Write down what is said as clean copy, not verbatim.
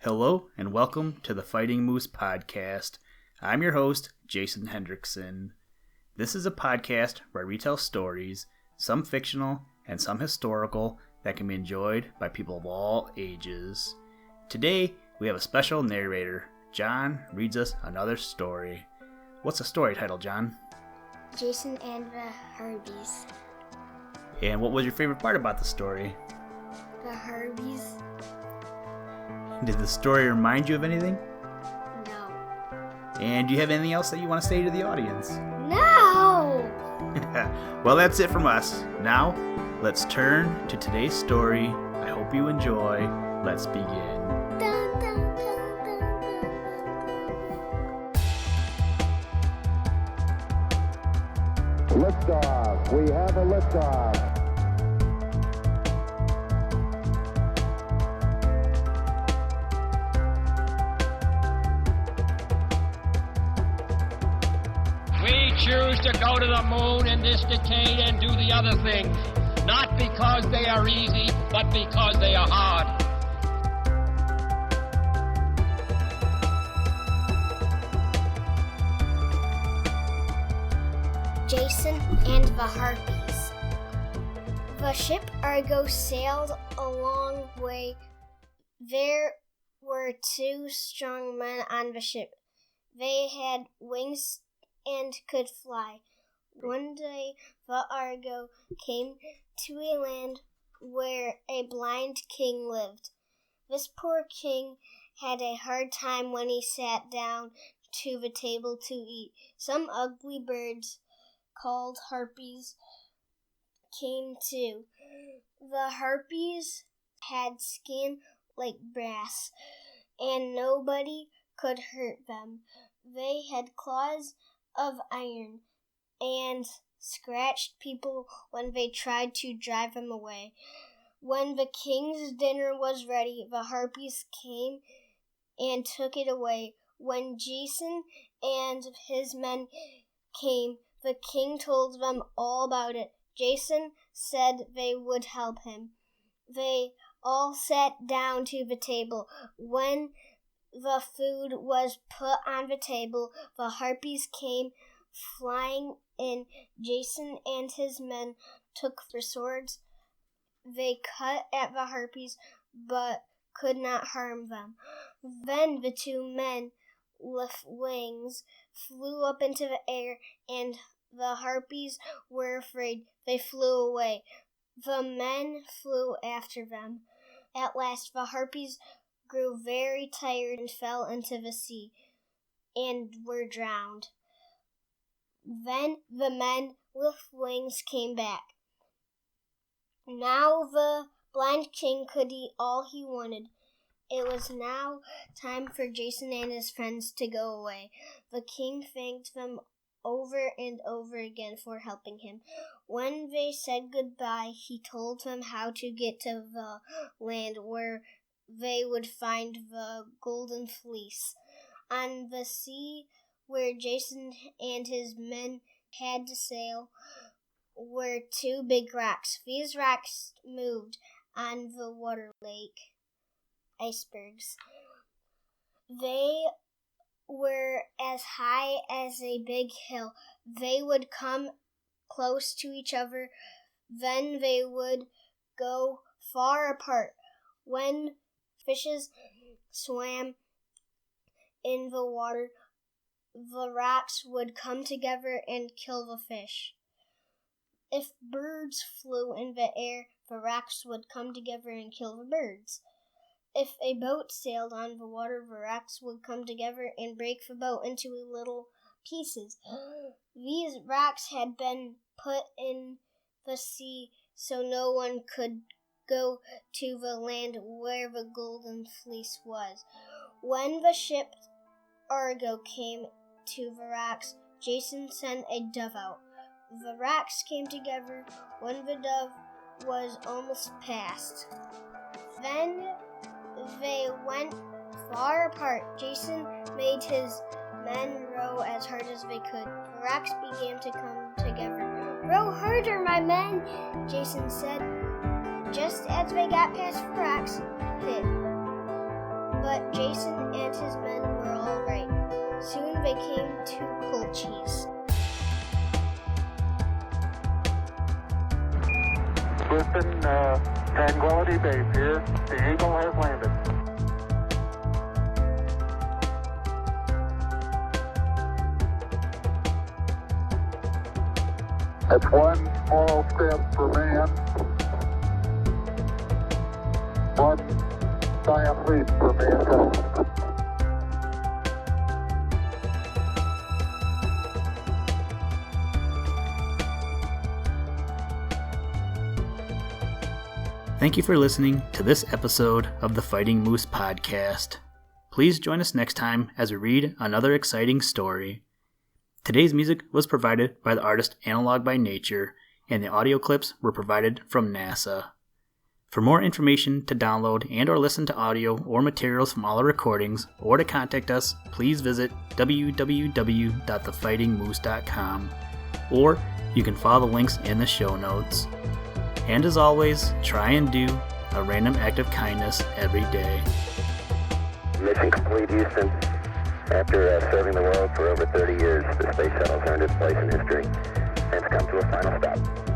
Hello and welcome to the Fighting Moose podcast. I'm your host, Jason Hendrickson. This is a podcast where I retell stories, some fictional and some historical, that can be enjoyed by people of all ages. Today, we have a special narrator. John reads us another story. What's the story title, John? Jason and the Harpies. And what was your favorite part about the story? The Harpies. Did the story remind you of anything? No. And do you have anything else that you want to say to the audience? No! Well, that's it from us. Now, let's turn to today's story. I hope you enjoy. Let's begin. Dun, dun, dun, dun, dun. Liftoff. We have a liftoff. We choose to go to the moon in this decade and do the other things, not because they are easy, but because they are hard. Jason and the Harpies. The ship Argo sailed a long way. There were two strong men on the ship. They had wings and could fly. One day, the Argo came to a land where a blind king lived. This poor king had a hard time when he sat down to the table to eat. Some ugly birds, called Harpies, came too. The Harpies had skin like brass, and nobody could hurt them. They had claws of iron and scratched people when they tried to drive them away. When the king's dinner was ready, the Harpies came and took it away. When Jason and his men came, the king told them all about it. Jason said they would help him. They all sat down to the table. When the food was put on the table, the Harpies came flying in. Jason and his men took their swords. They cut at the Harpies, but could not harm them. Then the two men with wings flew up into the air, and the Harpies were afraid. They flew away. The men flew after them. At last, the Harpies grew very tired and fell into the sea and were drowned. Then the men with wings came back. Now the blind king could eat all he wanted. It was now time for Jason and his friends to go away. The king thanked them over and over again for helping him. When they said goodbye, he told them how to get to the land where they would find the golden fleece. On the sea where Jason and his men had to sail were two big rocks. These rocks moved on the water like icebergs. They were as high as a big hill. They would come close to each other, then they would go far apart. When fishes swam in the water, the rocks would come together and kill the fish. If birds flew in the air, the rocks would come together and kill the birds. If a boat sailed on the water, the rocks would come together and break the boat into little pieces. These rocks had been put in the sea so no one could go to the land where the golden fleece was. When the ship Argo came to the rocks, Jason sent a dove out. The rocks came together when the dove was almost past. Then they went far apart. Jason made his men row as hard as they could. The rocks began to come together. "Row harder, my men," Jason said. Just as they got past the rocks, hit. But but Jason and his men were all right. Soon they came to Colchis. Listen, Tranquility Base here. The Eagle has landed. That's one small step for man, one giant leap for mankind. Thank you for listening to this episode of the Fighting Moose podcast. Please join us next time as we read another exciting story. Today's music was provided by the artist Analog by Nature, and the audio clips were provided from NASA. For more information to download and or listen to audio or materials from all our recordings, or to contact us, please visit www.thefightingmoose.com, or you can follow the links in the show notes. And as always, try and do a random act of kindness every day. Mission complete, Houston. After serving the world for over 30 years, the space shuttle's earned its place in history and it's come to a final stop.